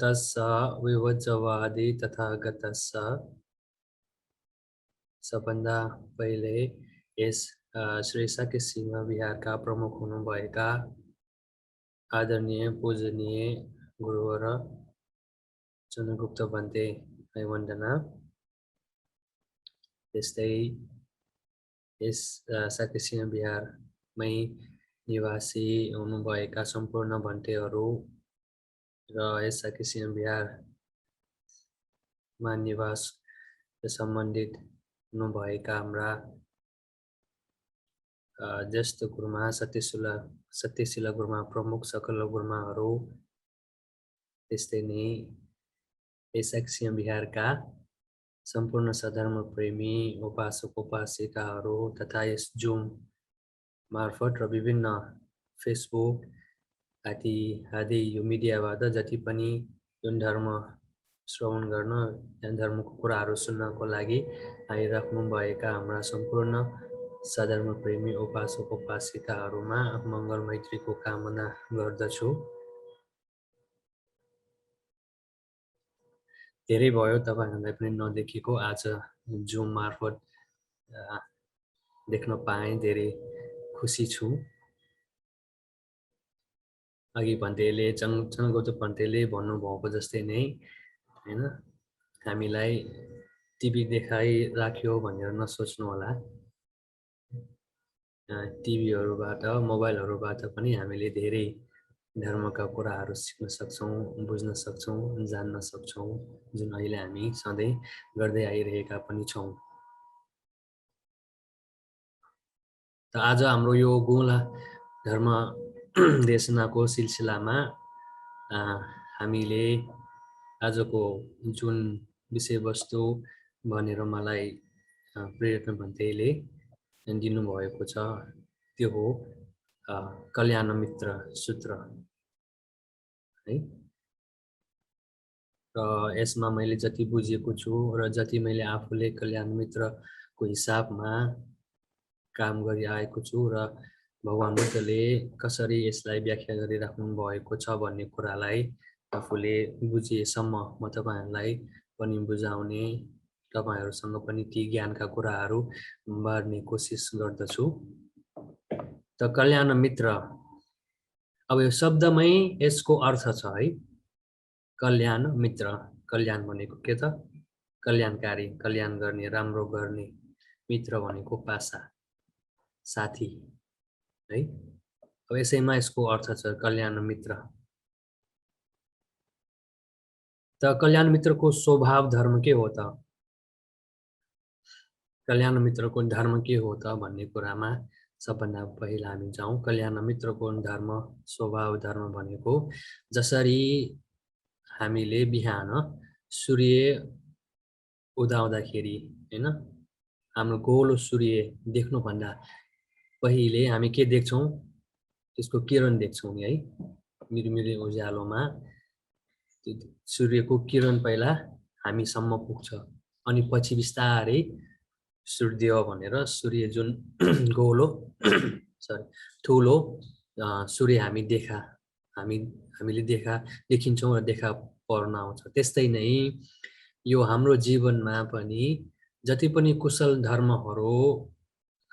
ततस्स विवज्जवादि तथागतस्स सबभन्दा पहिले यस श्री शाक्य सिंह बिहारका प्रमुख हुनुभएका आदरणीय पूजनीय गुरुवर चन्द्रगुप्त भन्तेलाई वन्दना। त्यस्तै यस शाक्य सिंह बिहारमै निवासी हुनुभएका सम्पूर्ण भन्तेहरू र यस शाक्य सिंह बिहारमा निवास सम्बन्धित हुनुभएका हाम्रा ज्येष्ठ गुरुमा सत्यशिला गुरुमा प्रमुख सकल गुरुमाहरू, त्यस्तै नै यस शाक्य सिंह बिहारका सम्पूर्ण सधर्म प्रेमी उपासक उपासिकाहरू तथा यस जुम मार्फत र विभिन्न फेसबुक आदि यो मिडियाबाट जति पनि यो धर्म श्रवण गर्न यहाँ धर्मको कुराहरू सुन्नको लागि आइराख्नुभएका हाम्रा सम्पूर्ण सधर्म प्रेमी उपासक उपासिकाहरूमा मङ्गल मैत्रीको कामना गर्दछु। धेरै भयो तपाईहरुलाई पनि नदेखेको, आज जुम मार्फत देख्न पाएँ, धेरै खुसी छु। अघि भन्तेले चन्द्रगुप्त भन्तेले भन्नुभएको जस्तै नै हैन, हामीलाई टिभी देखाइराख्यो भनेर नसोच्नु होला। टिभीहरुबाट मोबाइलहरुबाट पनि हामीले धेरै धर्मका कुराहरू सिक्न सक्छौं, बुझ्न सक्छौं, जान्न सक्छौं, जुन अहिले हामी सधैँ गर्दै आइरहेका पनि छौं। त आज हाम्रो यो गुला धर्म देशनाको सिलसिलामा हामीले आजको जुन विषयवस्तु भनेर मलाई प्रेरणा भन्तेले दिनुभएको छ त्यो हो कल्याण मित्र सूत्र है। र यसमा मैले जति बुझेको छु र जति मैले आफूले कल्याण मित्रको हिसाबमा काम गरि आएको छु र भगवान बुद्धले कसरी यसलाई व्याख्या गरिराख्नु भएको छ भन्ने कुरालाई आफूले बुझेसम्म म तपाईहरुलाई पनि बुझाउने, तपाईहरुसँग पनि ती ज्ञानका कुराहरू बाँड्ने कोसिस गर्दछु। त कल्याण मित्र, अब यो शब्दमै यसको अर्थ छ है, कल्याण मित्र। कल्याण भनेको के त? कल्याणकारी, कल्याण गर्ने, राम्रो गर्ने। मित्र भनेको पासा, साथी है। अब यसैमा यसको अर्थ छ कल्याण मित्र। त कल्याण मित्रको स्वभाव धर्म के हो त? कल्याण मित्रको धर्म के हो त भन्ने कुरामा सबभन्दा पहिला हामी जाउँ। कल्याण मित्रको धर्म, स्वभाव धर्म भनेको जसरी हामीले बिहान सूर्य उदाउँदाखेरि हैन, हाम्रो गोलो सूर्य देख्नुभन्दा पहिले हामी के देख्छौं? त्यसको किरण देख्छौं नि है। मिरमिरे उज्यालोमा सूर्यको किरण पहिला हामीसम्म पुग्छ, अनि पछि बिस्तारै सूर्योदय भनेर सूर्य जुन गोलो ठुलो सूर्य हामीले देखिन्छौं र देखा पर्न आउँछ। त्यस्तै नै यो हाम्रो जीवनमा पनि जति पनि कुशल धर्महरू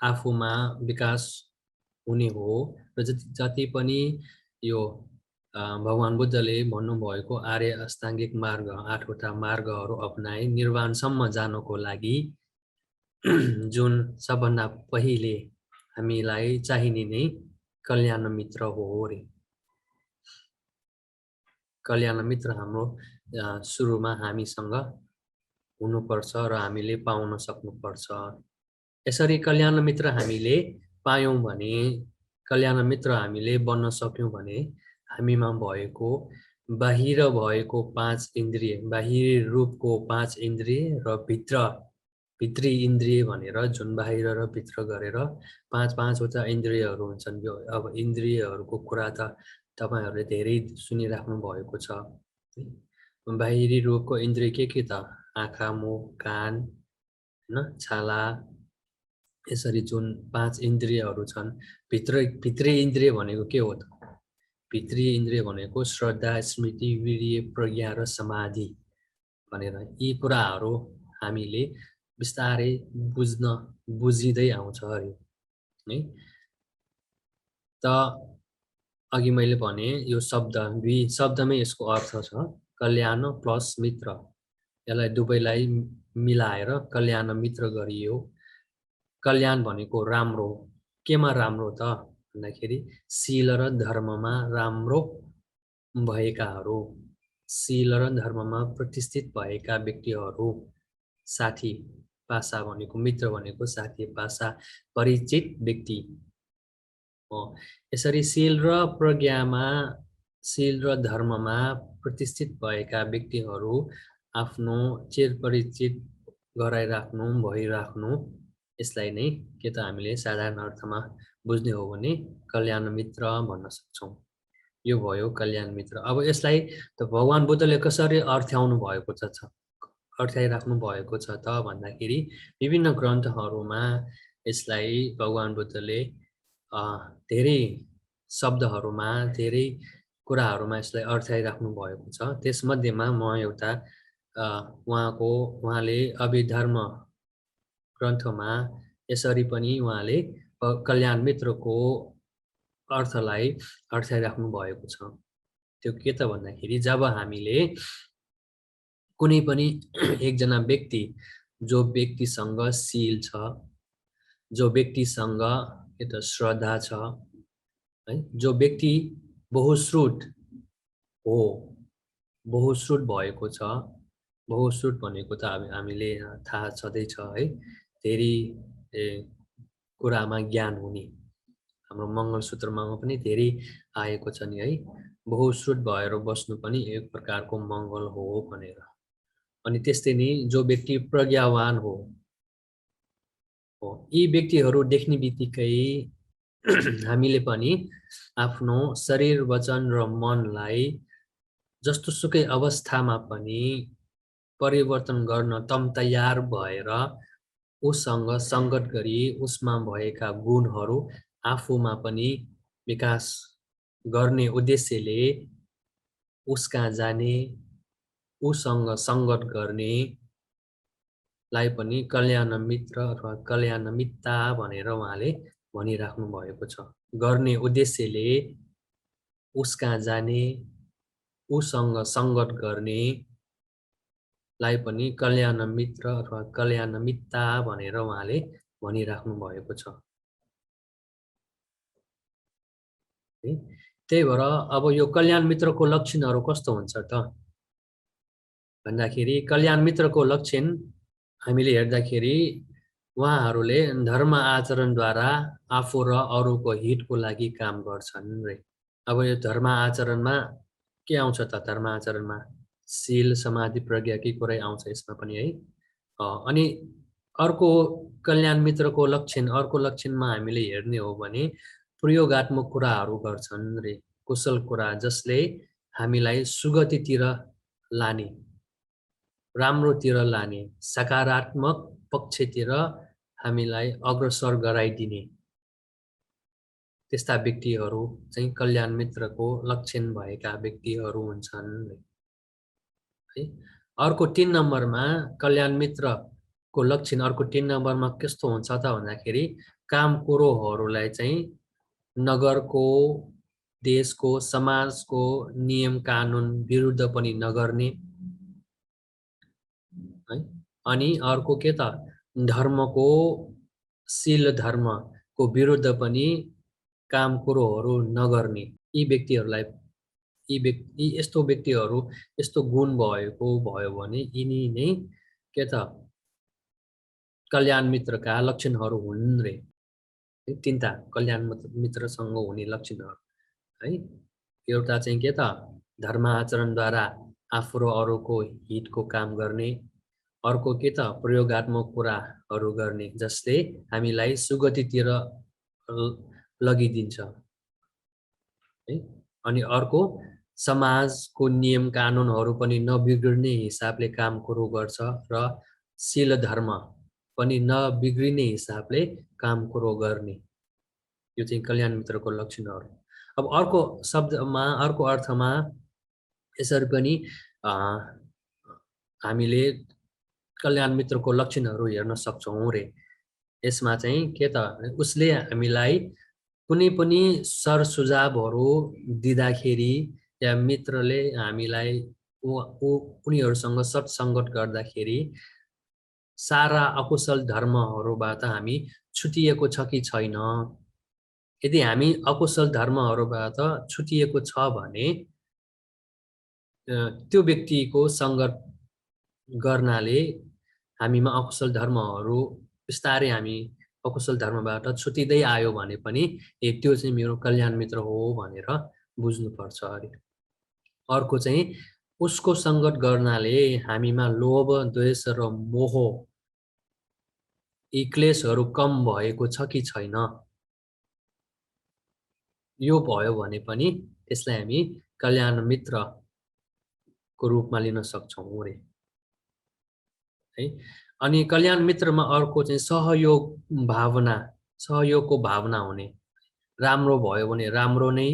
आफूमा विकास हुने हो र जति पनि यो भगवान बुद्धले भन्नुभएको आर्य अष्टाङ्गिक मार्ग, 8 वटा मार्गहरू अपनाए निर्वाणसम्म जानको लागि जुन सबभन्दा पहिले हामीलाई चाहिने नै कल्याण मित्र हो रे। कल्याण मित्र हाम्रो सुरुमा हामीसँग हुनुपर्छ र हामीले पाउन सक्नुपर्छ। यसरी कल्याण मित्र हामीले पायौं भने, कल्याण मित्र हामीले बन्न सक्यौं भने हामीमा भएको बाहिर भएको 5 इन्द्रिय, बाहिरी रूपको 5 इन्द्रिय र भित्री इन्द्रिय भनेर जुन बाहिर र भित्र गरेर 5 वटा इन्द्रियहरू हुन्छन्। यो अब इन्द्रियहरूको कुरा त तपाईहरुले धेरै सुनिराख्नु भएको छ। बाहिरी रूपको इन्द्रिय के त? आँखा, मुख, कान, हैन, छाला, यसरी जुन 5 इन्द्रियहरू छन्। भित्री इन्द्रिय भनेको के हो त? भित्री इन्द्रिय भनेको श्रद्धा, स्मृति, वीर्य, प्रज्ञा र समाधि भनेर यी कुराहरू हामीले बिस्तारै बुझिँदै आउँछ अरे है। त अघि मैले भने यो शब्द दुई शब्दमै यसको अर्थ छ कल्याण प्लस मित्र। यसलाई दुवैलाई मिलाएर कल्याण मित्र गरियो। कल्याण भनेको राम्रो, केमा राम्रो त भन्दाखेरि शील र धर्ममा राम्रो भएकाहरू, शील र धर्ममा प्रतिष्ठित भएका व्यक्तिहरू, साथी पासा भनेको मित्र भनेको साथी पासा परिचित व्यक्ति हो। यसरी शील र प्रज्ञामा, शील र धर्ममा प्रतिष्ठित भएका व्यक्तिहरू आफ्नो चिरपरिचित गराइराख्नु, भइराख्नु, यसलाई नै के त हामीले साधारण अर्थमा बुझ्ने हो भने कल्याण मित्र भन्न सक्छौँ। यो भयो कल्याण मित्र। अब यसलाई त भगवान बुद्धले कसरी अर्थ्याउनु भएको छ अर्थाइराख्नु भएको छ त भन्दाखेरि विभिन्न ग्रन्थहरूमा यसलाई भगवान बुद्धले धेरै शब्दहरूमा, धेरै कुराहरूमा यसलाई अर्थाइराख्नु भएको छ। त्यसमध्येमा म एउटा उहाँले अभिधर्म ग्रन्थमा यसरी पनि उहाँले कल्याण मित्रको अर्थलाई अर्थाइराख्नु भएको छ। त्यो के त भन्दाखेरि जब हामीले कुनै पनि एकजना व्यक्ति, जो व्यक्तिसँग शील छ, जो व्यक्तिसँग श्रद्धा छ है, जो व्यक्ति बहुश्रुत हो, बहुश्रुत भएको छ। बहुश्रुत भनेको त हामीले थाहा छँदैछ है, धेरै कुरामा ज्ञान हुने। हाम्रो मङ्गलसूत्रमा पनि धेरै आएको छ नि है, बहुश्रुत भएर बस्नु पनि एक प्रकारको मङ्गल हो भनेर। अनि त्यस्तै नै जो व्यक्ति प्रज्ञावान हो, यी व्यक्तिहरू देख्ने बित्तिकै हामीले पनि आफ्नो शरीर, वचन र मनलाई जस्तो सुकै अवस्थामा पनि परिवर्तन गर्न तम तयार भएर उसँग सङ्गत गरी उसमा भएका गुणहरू आफूमा पनि विकास गर्ने उद्देश्यले उसकहाँ जाने, उसँग सङ्गत गर्ने लाई पनि कल्याण मित्र अथवा कल्याण मित्र भनेर उहाँले भनिराख्नु भएको छ। गर्ने उद्देश्यले उसकहाँ जाने, उसँग सङ्गत गर्ने लाई पनि कल्याण मित्र अथवा कल्याण मित्र भनेर उहाँले भनिराख्नु भएको छ। त्यही भएर अब यो कल्याण मित्रको लक्षणहरू कस्तो हुन्छ त भन्दाखेरि कल्याण मित्रको लक्षण हामीले हेर्दाखेरि उहाँहरूले धर्म आचरणद्वारा आफू र अरूको हितको लागि काम गर्छन् रे। अब यो धर्म आचरणमा के आउँछ त? धर्म आचरणमा शील, समाधि, प्रज्ञाकै कुरै आउँछ यसमा पनि है। अनि अर्को कल्याण मित्रको लक्षण, अर्को लक्षणमा हामीले हेर्ने हो भने प्रयोगात्मक कुराहरू गर्छन् रे, कुशल कुरा जसले हामीलाई सुगतितिर लाने, राम्रोतिर लाने, सकारात्मक पक्षतिर हामीलाई अग्रसर गराइदिने त्यस्ता व्यक्तिहरू चाहिँ कल्याण मित्रको लक्षण भएका व्यक्तिहरू हुन्छन् है। अर्को 3 नम्बरमा कल्याण मित्रको लक्षण अर्को 3 नम्बरमा कस्तो हुन्छ त भन्दाखेरि काम कुरोहरूलाई चाहिँ नगरको, देशको, समाजको नियम कानुन विरुद्ध पनि नगर्ने है। अनि अर्को के त धर्मको, शील धर्मको विरुद्ध पनि काम कुरोहरू नगर्ने। यी व्यक्तिहरूलाई यस्तो व्यक्तिहरू यस्तो गुण भयो भने यिनी नै के त कल्याण मित्रका लक्षणहरू हुन् रे। 3टा कल्याण मित्रसँग हुने लक्षणहरू है। एउटा चाहिँ के त धर्म आचरणद्वारा आफू र अरूको हितको काम गर्ने, अर्को के त प्रयोगात्मक कुराहरू गर्ने जसले हामीलाई सुगतितिर लगिदिन्छ है। अनि अर्को समाजको नियम कानुनहरू पनि नबिग्रिने हिसाबले काम कुरो गर्छ र शील धर्म पनि नबिग्रिने हिसाबले काम कुरो गर्ने। यो चाहिँ कल्याण मित्रको लक्षणहरू। अब अर्को शब्दमा अर्को अर्थमा यसरी पनि हामीले कल्याण मित्रको लक्षणहरू हेर्न सक्छौँ रे। यसमा चाहिँ के त उसले हामीलाई कुनै पनि सर सुझावहरू दिँदाखेरि या मित्रले हामीलाई उनीहरूसँग सत्सङ्गत गर्दाखेरि सारा अकुशल धर्महरूबाट हामी छुटिएको छ कि छैन। यदि हामी अकुशल धर्महरूबाट छुटिएको छ भने त्यो व्यक्तिको सङ्गत गर्नाले हामीमा अकुशल धर्महरू बिस्तारै हामी अकुशल धर्मबाट छुटिँदै आयो भने पनि त्यो चाहिँ मेरो कल्याण मित्र हो भनेर बुझ्नुपर्छ अरे। अर्को चाहिँ उसको सङ्गत गर्नाले हामीमा लोभ द्वेष र मोह यी क्लेशहरू कम भएको छ कि छैन। यो भयो भने पनि त्यसलाई हामी कल्याण मित्रको रूपमा लिन सक्छौँ रे है। अनि कल्याण मित्रमा अर्को चाहिँ सहयोगको भावना हुने। राम्रो भयो भने राम्रो नै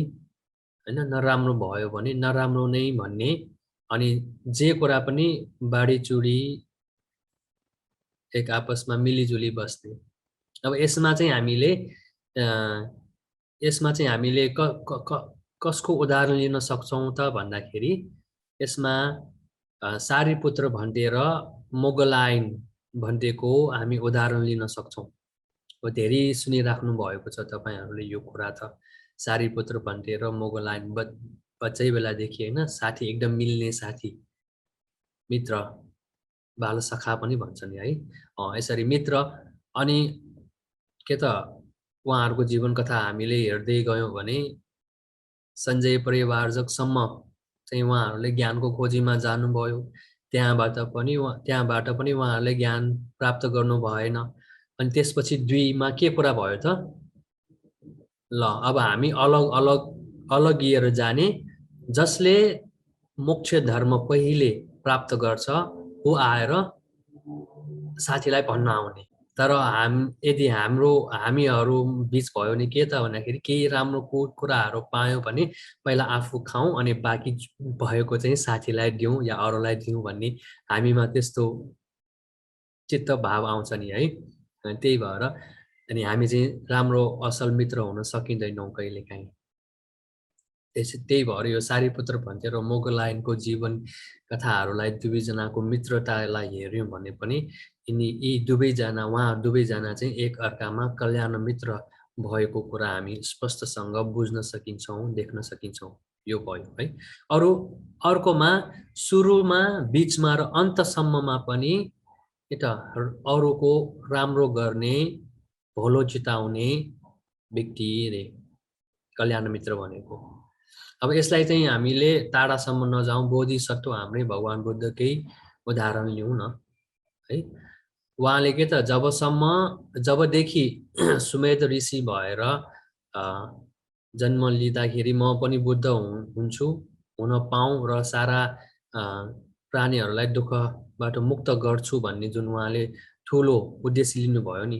हैन, नराम्रो भयो भने नराम्रो नै भन्ने। अनि जे कुरा पनि बाडीचुडी एक आपसमा मिलिजुली बस्ने। अब यसमा चाहिँ हामीले कसको उदाहरण लिन सक्छौँ त भन्दाखेरि यसमा सारीपुत्र भन्टे र मोगलाइन भन्टेको हामी उदाहरण लिन सक्छौँ। धेरै सुनिराख्नु भएको छ तपाईहरूले यो कुरा त। सारीपुत्र भन्टे र मोगलाइन बच्चै बेलादेखि होइन, साथी एकदम मिल्ने साथी, मित्र, बालसखा पनि भन्छन् है। यसरी मित्र। अनि के त उहाँहरूको जीवन कथा हामीले हेर्दै गयौँ भने सञ्जय परिवारजकसम्म चाहिँ उहाँहरूले ज्ञानको खोजीमा जानुभयो। त्यहाँबाट पनि उहाँहरूले ज्ञान प्राप्त गर्नु भएन। अनि त्यसपछि दुईमा के कुरा भयो त? ल अब हामी अलगिएर जाने। जसले मोक्ष धर्म पहिले प्राप्त गर्छ ऊ आएर साथीलाई भन्न आउने। तर यदि हामीहरू बिच भयो भने के त भन्दाखेरि केही राम्रो कुराहरू पायौँ भने पहिला आफू खाउँ अनि बाँकी भएको चाहिँ साथीलाई दिउँ या अरूलाई दिउँ भन्ने हामीमा त्यस्तो चित्त भाव आउँछ नि है। त्यही भएर अनि हामी चाहिँ राम्रो असल मित्र हुन सकिँदैनौँ कहिलेकाहीँ। त्यही भएर यो सारीपुत्र भन्थे र मोगलाइनको जीवन कथाहरूलाई दुवैजनाको मित्रतालाई हेऱ्यौँ भने पनि उहाँ दुवैजना चाहिँ एक अर्कामा कल्याण मित्र भएको कुरा हामी स्पष्टसँग बुझ्न सकिन्छौँ, देख्न सकिन्छौँ। यो भयो है। अर्कोमा सुरुमा, बिचमा र अन्तसम्ममा पनि अरूको राम्रो गर्ने, भलो चिताउने व्यक्ति रे कल्याण मित्र भनेको। अब यसलाई चाहिँ हामीले टाढासम्म नजाउँ, बोधिसत्व हाम्रै भगवान बुद्धकै उदाहरण लिउँ न है। उहाँले के त जबदेखि सुमेध ऋषि भएर जन्म लिँदाखेरि म पनि बुद्ध हुन्छु, हुन पाऊँ र सारा प्राणीहरूलाई दुःखबाट मुक्त गर्छु भन्ने जुन उहाँले ठुलो उद्देश्य लिनुभयो नि,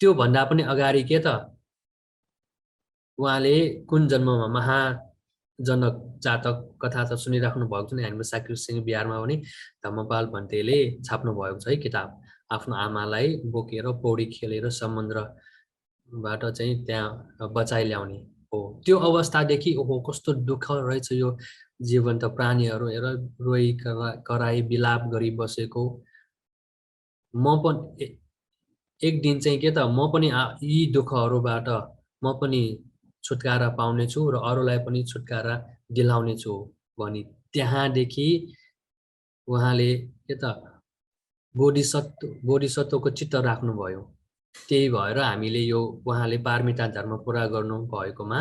त्यो भन्दा पनि अगाडि के त उहाँले कुन जन्ममा महाजनक जातक कथा त सुनिराख्नु भएको छ नि। हामीमा साकिर सिंह बिहारमा पनि धम्मपाल भन्टेले छाप्नु भएको छ है किताब। आफ्नो आमालाई बोकेर पौडी खेलेर समुद्रबाट चाहिँ त्यहाँ बचाइ ल्याउने हो। त्यो अवस्थादेखि ओहो कस्तो दुःख रहेछ यो जीवन त, प्राणीहरू हेर रोइ कराई बिलाप गरी बसेको। म पनि एक दिन चाहिँ के त म पनि यी दुःखहरूबाट म पनि छुटकारा पाउनेछु र अरूलाई पनि छुटकारा दिलाउनेछु भनी त्यहाँदेखि उहाँले के त बोधिसत्वको चित्त राख्नुभयो। त्यही भएर हामीले यो उहाँले पारमिता धर्म पुरा गर्नु भएकोमा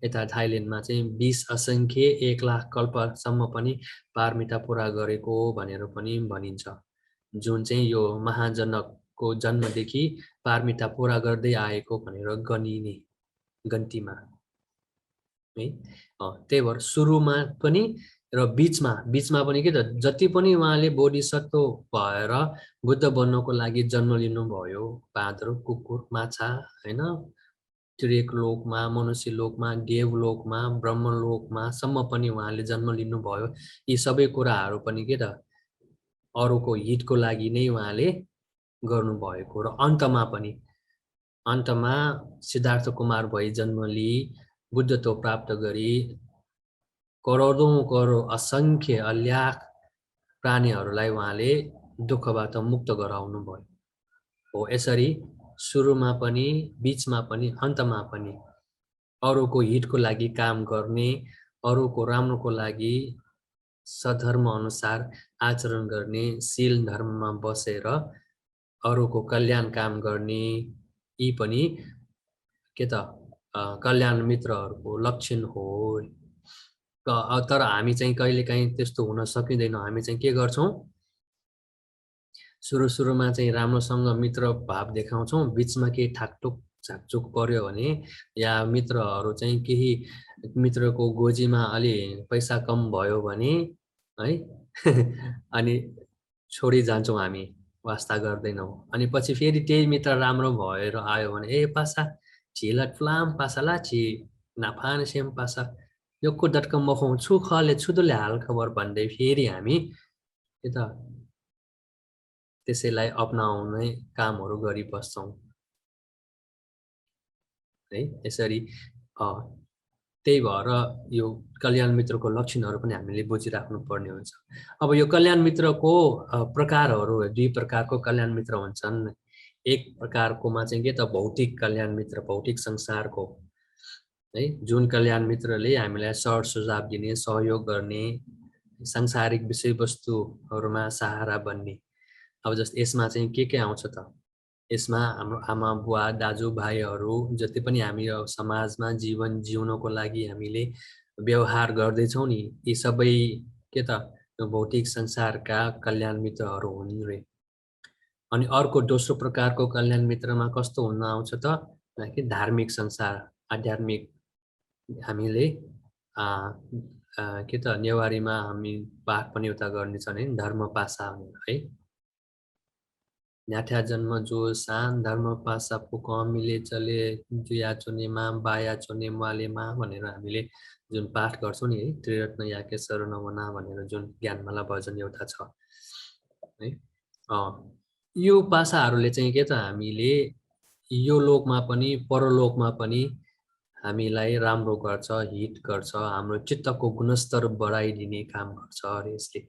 यता थाइल्यान्डमा चाहिँ 20 असङ्ख्य 1 लाख कल्पसम्म पनि पारमिता पुरा गरेको भनेर पनि भनिन्छ। जुन चाहिँ यो महाजनकको जन्मदेखि पारमिता पुरा गर्दै आएको भनेर गनिने गन्तीमा है। त्यही भएर सुरुमा पनि र बिचमा पनि के त जति पनि उहाँले बोधिसत्व भएर बुद्ध बन्नको लागि जन्म लिनुभयो, बाँदर, कुकुर, माछा हैन, त्रिक लोकमा, मनुष्य लोकमा, देवलोकमा, ब्रह्मलोकमा सम्म पनि उहाँले जन्म लिनुभयो। यी सबै कुराहरू पनि के त अरूको हितको लागि नै उहाँले गर्नुभएको। र अन्तमा सिद्धार्थ कुमार भई जन्म लिई बुद्धत्व प्राप्त गरी करोडौं करोड असङ्ख्य अल्याख प्राणीहरूलाई उहाँले दुःखबाट मुक्त गराउनु भयो। हो यसरी सुरुमा पनि, बीचमा पनि, अन्तमा पनि अरूको हितको लागि काम गर्ने, अरूको राम्रोको लागि सधर्म अनुसार आचरण गर्ने, शील धर्ममा बसेर अरूको कल्याण काम गर्ने, यी पनि के त कल्याण मित्रहरूको लक्षण हो। तर हामी चाहिँ कहिलेकाहीँ त्यस्तो हुन सकिँदैन। हामी चाहिँ के गर्छौँ, सुरुमा चाहिँ राम्रोसँग मित्र भाव देखाउँछौँ, बिचमा केही ठाकटुक झाकचुक पर्यो भने या मित्रहरू चाहिँ केही मित्रको गोजीमा अलि पैसा कम भयो भने है अनि छोडी जान्छौँ, हामी वास्ता गर्दैनौँ। अनि पछि फेरि त्यही मित्र राम्रो भएर आयो भने ए पासा छिलट फ्लाम पासाला छि नाफान सेम पासा योको डटकम मखौँ छु खले छुदुले हाल खबर भन्दै फेरि हामी के त त्यसैलाई अपनाउने कामहरू गरिबस्छौँ है। यसरी त्यही भएर यो कल्याण मित्रको लक्षणहरू पनि हामीले बुझिराख्नु पर्ने हुन्छ। अब यो कल्याण मित्रको प्रकारहरू, दुई प्रकारको कल्याण मित्र हुन्छन्। एक प्रकारकोमा चाहिँ के त भौतिक कल्याण मित्र, भौतिक संसारको है, जुन कल्याण मित्रले हामीलाई सर सुझाव दिने, सहयोग गर्ने, सांसारिक विषयवस्तुहरूमा सहारा बन्ने। अब जस्तै यसमा चाहिँ के आउँछ त, यसमा हाम्रो आमा बुवा दाजुभाइहरू जति पनि हामी समाजमा जीवन जिउनको लागि हामीले व्यवहार गर्दैछौँ नि, यी सबै के त भौतिक संसारका कल्याण मित्रहरू हुन् रे। अनि अर्को दोस्रो प्रकारको कल्याण मित्रमा कस्तो हुन आउँछ त, कि धार्मिक संसार, आध्यात्मिक, हामीले के त नेवारीमा हामी पाठ पनि उता गर्नेछ नि, धर्म पासा है, न्याठा जन्म जो सान धर्म पासा पुक मिले चले जुया चुनेमा बाया चुने मालेमा भनेर हामीले जुन पाठ गर्छौँ नि है, त्रिरत्न याके शरण वना भनेर जुन ज्ञानमाला भजन एउटा छ है। यो पासाहरूले चाहिँ के त हामीले यो लोकमा पनि परलोकमा पनि हामीलाई राम्रो गर्छ, हित गर्छ, हाम्रो चित्तको गुणस्तर बढाइदिने काम गर्छ अरे यसले।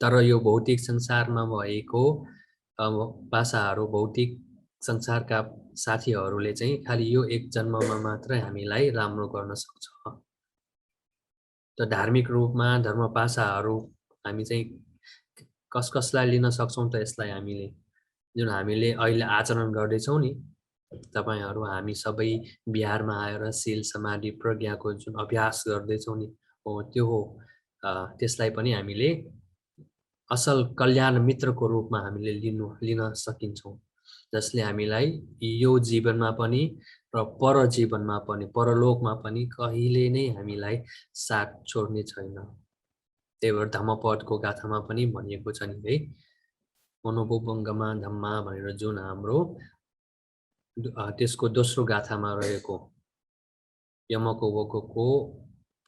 तर यो भौतिक संसारमा भएको पासाहरू, भौतिक संसारका साथीहरूले चाहिँ खालि यो एक जन्ममा मात्रै हामीलाई राम्रो गर्न सक्छ। त धार्मिक रूपमा धर्म पासाहरू हामी चाहिँ कसलाई लिन सक्छौँ त, यसलाई हामीले जुन हामीले अहिले आचरण गर्दैछौँ नि, तपाईहरू हामी सबै बिहारमा आएर शील समाधि प्रज्ञाको जुन अभ्यास गर्दैछौँ नि, हो त्यो हो। त्यसलाई पनि हामीले असल कल्याण मित्रको रूपमा हामीले लिन सकिन्छौँ, जसले हामीलाई यो जीवनमा पनि र पर जीवनमा पनि, परलोकमा पनि कहिले नै हामीलाई साथ छोड्ने छैन। त्यही भएर धम्मपदको गाथामा पनि भनिएको छ नि है, मनोबोबङ्गमा धम्मा भनेर जुन हाम्रो त्यसको दोस्रो गाथामा रहेको यमको वगको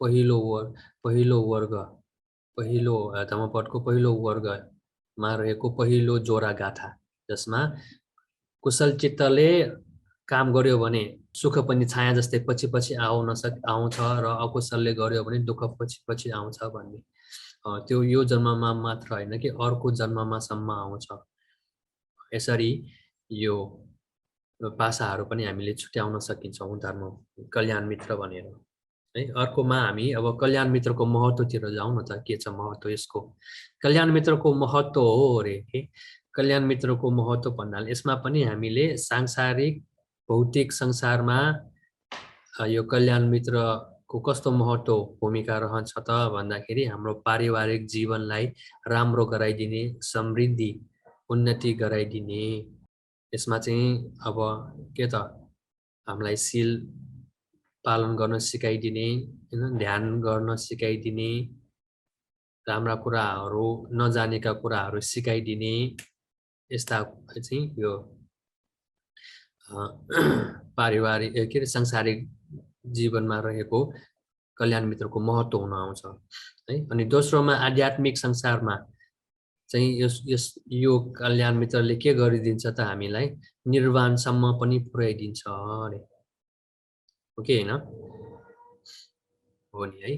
पहिलो वर्ग, पहिलो धम्मपदको पहिलो वर्गमा रहेको पहिलो जोरा गाथा, जसमा कुशल चित्तले काम गर्यो भने सुख पनि छाया जस्तै पछि पछि आउँछ र अकुशलले गर्यो भने दुःख पछि पछि आउँछ भन्ने, त्यो यो जन्ममा मात्र होइन कि अर्को जन्ममा सम्म आउँछ। यसरी यो पासाहरू पनि हामीले छुट्याउन सकिन्छौँ धर्म कल्याण मित्र भनेर है। अर्कोमा हामी अब कल्याण मित्रको महत्त्वतिर जाउँ न त, के छ महत्त्व यसको। कल्याण मित्रको महत्त्व हो रे के, कल्याण मित्रको महत्त्व भन्नाले यसमा पनि हामीले सांसारिक भौतिक संसारमा यो कल्याण मित्रको कस्तो महत्त्व भूमिका रहन्छ त भन्दाखेरि, हाम्रो पारिवारिक जीवनलाई राम्रो गराइदिने, समृद्धि उन्नति गराइदिने, यसमा चाहिँ अब के त हामीलाई शील पालन गर्न सिकाइदिने, ध्यान गर्न सिकाइदिने, राम्रा कुराहरू नजानेका कुराहरू सिकाइदिने, यस्ता चाहिँ यो पारिवारिक के अरे सांसारिक जीवनमा रहेको कल्याण मित्रको महत्त्व हुन आउँछ है। अनि दोस्रोमा आध्यात्मिक संसारमा चाहिँ यस यो कल्याण मित्रले के गरिदिन्छ त हामीलाई निर्वाणसम्म पनि पुर्याइदिन्छ अरे। हो कि होइन? हो नि है।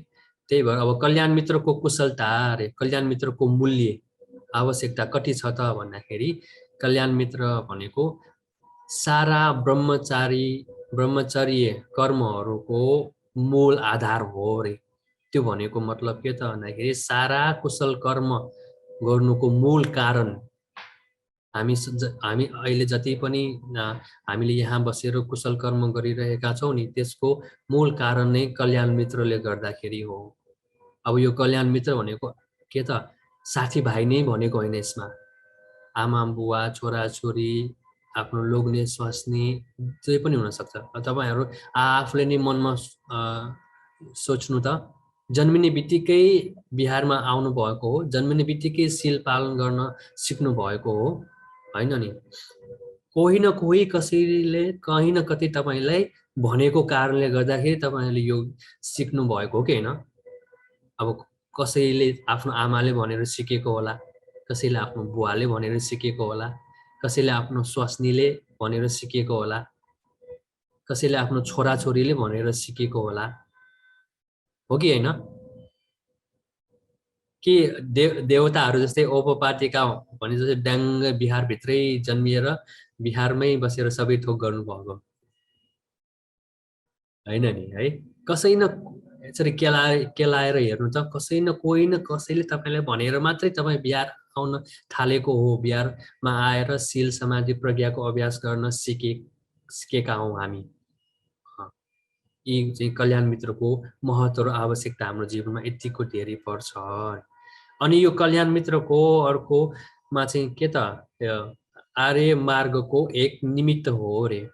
त्यही भएर अब कल्याण मित्रको कुशलता अरे कल्याण मित्रको मूल्य आवश्यकता कति छ त भन्दाखेरि कल्याण मित्र भनेको सारा ब्रह्मचर्य कर्महरूको मूल आधार हो रे। त्यो भनेको मतलब के त भन्दाखेरि सारा कुशल कर्म गर्नुको मूल कारण हामी अहिले जति पनि हामीले यहाँ बसेर कुशल कर्म गरिरहेका छौँ नि त्यसको मूल कारण नै कल्याण मित्रले गर्दाखेरि हो। अब यो कल्याण मित्र भनेको के त साथीभाइ नै भनेको होइन, यसमा आमा बुवा छोराछोरी आफ्नो लोग्ने स्वास्नी जे पनि हुनसक्छ। तपाईँहरू आफूले नै मनमा सोच्नु त जन्मिने बित्तिकै बिहारमा आउनुभएको हो, जन्मिने बित्तिकै सिल पालन गर्न सिक्नु भएको हो होइन नि। कोही न कोही कसैले कहीँ न कतै तपाईँलाई भनेको कारणले गर्दाखेरि तपाईँले यो सिक्नु भएको हो कि होइन। अब कसैले आफ्नो आमाले भनेर सिकेको होला, कसैले आफ्नो बुवाले भनेर सिकेको होला, कसैले आफ्नो स्वास्नीले भनेर सिकेको होला, कसैले आफ्नो छोराछोरीले भनेर सिकेको होला। हो कि होइन? कि देवताहरू जस्तै औपपातिका भने जस्तै ड्याङ्ग बिहारभित्रै जन्मिएर बिहारमै बसेर सबै थोक गर्नुभएको होइन नि है। कसै न यसरी केलाएर हेर्नु त कसै न कसैले तपाईँलाई भनेर मात्रै तपाईँ बिहार आउन थालेको हो। बिहारमा आएर शील समाधि प्रज्ञाको अभ्यास गर्न सिकेका हौँ हामी। यी चाहिँ कल्याण मित्रको महत्त्व र आवश्यकता हाम्रो जीवनमा यतिको धेरै पर्छ। अनि यो कल्याण मित्रको अर्कोमा चाहिँ के त आर्य मार्गको एक निमित्त हो रे।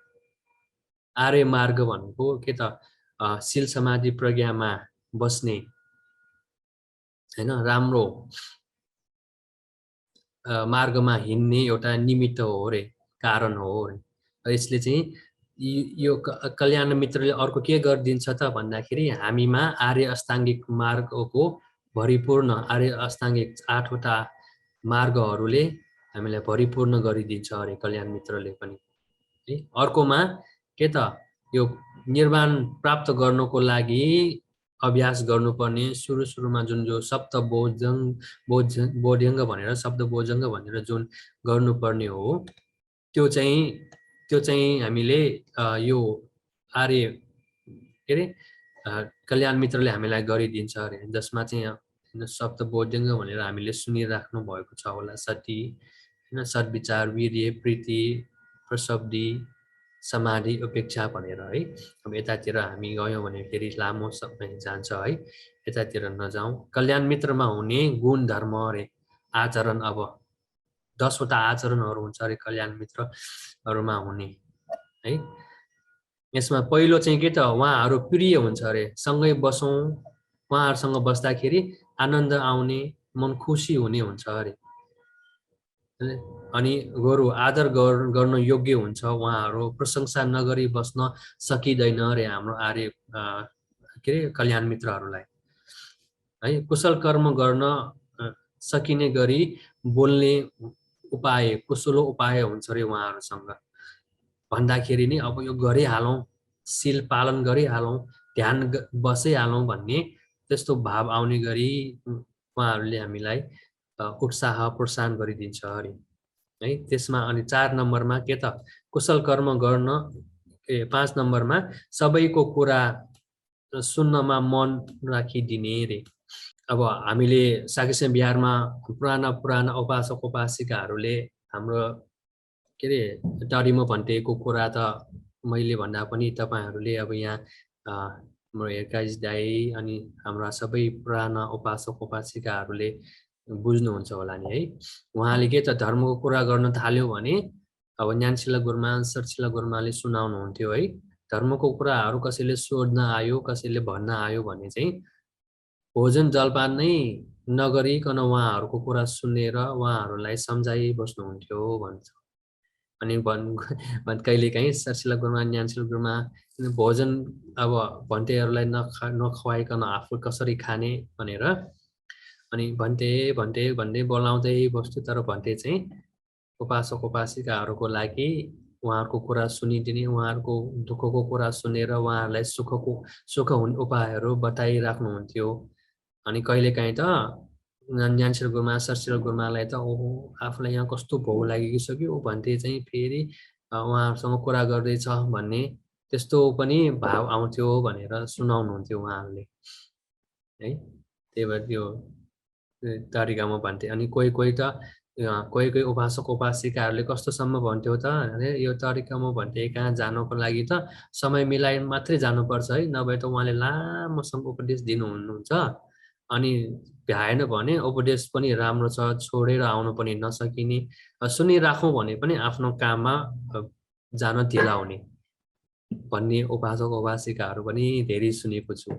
आर्य मार्ग भनेको के त शील समाधि प्रज्ञामा बस्ने होइन राम्रो मार्गमा हिँड्ने एउटा निमित्त हो रे, कारण हो रे। यसले चाहिँ यो कल्याण मित्रले अर्को के गरिदिन्छ त भन्दाखेरि हामीमा आर्य अष्टाङ्गिक मार्गको भरिपूर्ण आर्य अष्टाङ्गिक 8वटा मार्गहरूले हामीलाई भरिपूर्ण गरिदिन्छ अरे कल्याण मित्रले पनि है। अर्कोमा के त यो निर्वाण प्राप्त गर्नको लागि अभ्यास गर्नुपर्ने सुरुमा जुन जो सप्त बोध्यङ्ग भनेर शब्द बोधङ्ग भनेर जुन गर्नुपर्ने हो त्यो चाहिँ हामीले यो आर्य के अरे कल्याण मित्रले हामीलाई गरिदिन्छ अरे। जसमा चाहिँ सप्त बोध्यङ्ग भनेर हामीले सुनिराख्नु भएको छ होला, सती होइन, सद्विचार, वीर्य, प्रीति, प्रसब्धि, समाधि, उपेक्षा भनेर है। अब यतातिर हामी गयौँ भने फेरि लामो समय जान्छ है, यतातिर नजाउँ। कल्याण मित्रमा हुने गुण धर्म अरे आचरण, अब 10वटा आचरणहरू हुन्छ अरे कल्याण मित्रहरूमा हुने है। यसमा पहिलो चाहिँ के त उहाँहरू प्रिय हुन्छ अरे, सँगै बसौँ उहाँहरूसँग बस्दाखेरि आनन्द आउने, मन खुसी हुने हुन्छ अरे। अनि आदर गर्न योग्य हुन्छ उहाँहरू, प्रशंसा नगरी बस्न सकिँदैन अरे हाम्रो आर्य के अरे कल्याण मित्रहरूलाई है। कुशल कर्म गर्न सकिने गरी बोल्ने उपाय, कुशलो उपाय हुन्छ अरे उहाँहरूसँग भन्दाखेरि नि अब यो गरिहालौँ, शील पालन गरिहालौँ, ध्यान बसिहालौँ भन्ने त्यस्तो भाव आउने गरी उहाँहरूले हामीलाई उत्साह प्रोत्साहन गरिदिन्छ अरे है। त्यसमा अनि 4 नम्बरमा के त कुशल कर्म गर्न 5 नम्बरमा सबैको कुरा सुन्नमा मन राखिदिने रे। अब हामीले साकेस्य बिहारमा पुराना उपासक उपासिकाहरूले हाम्रो के अरे डरीमा भन्टेको कुरा त मैले भन्दा पनि तपाईँहरूले अब यहाँ हाम्रो हेरकाज दाई अनि हाम्रा सबै पुराना उपासक उपासिकाहरूले बुझ्नुहुन्छ होला नि है। उहाँले के त धर्मको कुरा गर्न थाल्यो भने अब ज्ञानशिला गुरुमा सरशिला गुरुमाले सुनाउनुहुन्थ्यो है। धर्मको कुराहरू कसैले सोध्न आयो, कसैले भन्न आयो भने चाहिँ भोजन जलपान नै नगरिकन उहाँहरूको कुरा सुनेर उहाँहरूलाई सम्झाइ बस्नुहुन्थ्यो भन्छ। अनि कहिलेकाहीँ सरसिला गुरुमा ज्ञानशील गुरुमा भोजन अब भन्टेहरूलाई नखुवाइकन आफू कसरी खाने भनेर अनि भन्टे भन्टे भन्दै बोलाउँदै बस्थ्यो। तर भन्टे चाहिँ उपासक उपासिकाहरूको लागि उहाँहरूको कुरा सुनिदिने, उहाँहरूको दुःखको कुरा सुनेर उहाँहरूलाई सुख हुने उपायहरू बताइराख्नुहुन्थ्यो। अनि कहिलेकाहीँ त ज्ञानशील गुरुमा सरसिल गुरुमालाई त ओहो आफूलाई यहाँ कस्तो भोग लागिसक्यो भन्थे चाहिँ फेरि उहाँहरूसँग कुरा गर्दैछ भन्ने त्यस्तो पनि भाव आउँथ्यो भनेर सुनाउनुहुन्थ्यो उहाँहरूले है। त्यही भएर त्यो तरिकामा भन्थे। अनि कोही कोही त कोही कोही उपासक उपासिकाहरूले कस्तोसम्म भन्थ्यो त अरे यो तरिकामा भन्थे कहाँ जानको लागि त समय मिलाइ मात्रै जानुपर्छ है, नभए त उहाँले लामोसम्म उपदेश दिनुहुनुहुन्छ। अनि भ्याएन भने उपदेश पनि राम्रो छ छोडेर आउनु पनि नसकिने, सुनिराखौँ भने पनि आफ्नो काममा जान ढिला हुने भन्ने उपासक उपासिकाहरू पनि धेरै सुनेको छु।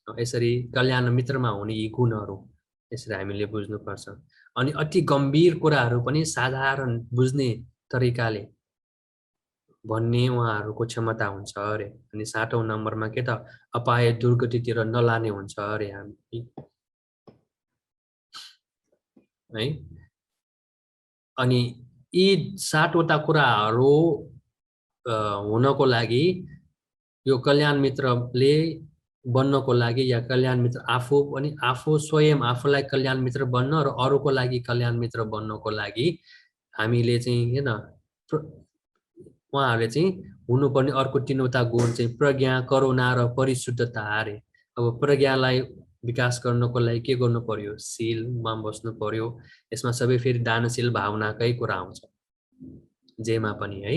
यसरी कल्याण मित्रमा हुने यी गुणहरू यसरी हामीले बुझ्नुपर्छ। अनि अति गम्भीर कुराहरू पनि साधारण बुझ्ने तरिकाले भन्ने उहाँहरूको क्षमता हुन्छ अरे। अनि 7औं नम्बरमा के त अपाय दुर्गतितिर नलाने हुन्छ अरे हामी है। अनि यी 7वटा कुराहरू हुनको लागि यो कल्याण मित्रले बन्नको लागि या कल्याण मित्र आफू स्वयं आफूलाई कल्याण मित्र बन्न र अरूको लागि कल्याण मित्र बन्नको लागि हामीले चाहिँ हैन उहाँहरूले चाहिँ हुनुपर्ने अर्को 3वटा गुण चाहिँ प्रज्ञा, करुणा र परिशुद्धता अरे। अब प्रज्ञालाई विकास गर्नको लागि के गर्नु पर्यो? शीलमा बस्नु पर्यो। यसमा सबै फेरि दानशील भावनाकै कुरा आउँछ जेमा पनि है।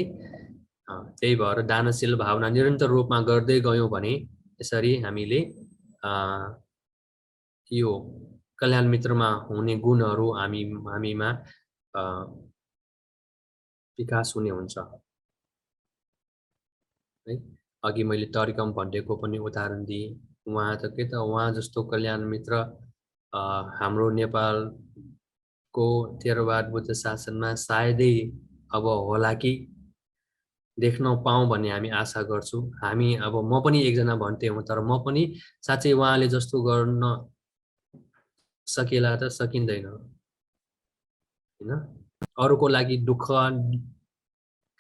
त्यही भएर दानशील भावना निरन्तर रूपमा गर्दै गयौँ भने यसरी हामीले यो कल्याण मित्रमा हुने गुणहरू हामीमा विकास हुने हुन्छ है। अघि मैले तरिकम भन्टेको पनि उदाहरण दिएँ। उहाँ त के त उहाँ जस्तो कल्याण मित्र हाम्रो नेपालको थेरवाद बुद्ध शासनमा सायदै अब होला कि देख्न पाऊँ भन्ने हामी आशा गर्छु। हामी अब म पनि एकजना भन्टे हुँ, तर म पनि साँच्चै उहाँले जस्तो गर्न सकेला त सकिँदैन हैन। अरूको लागि दुःख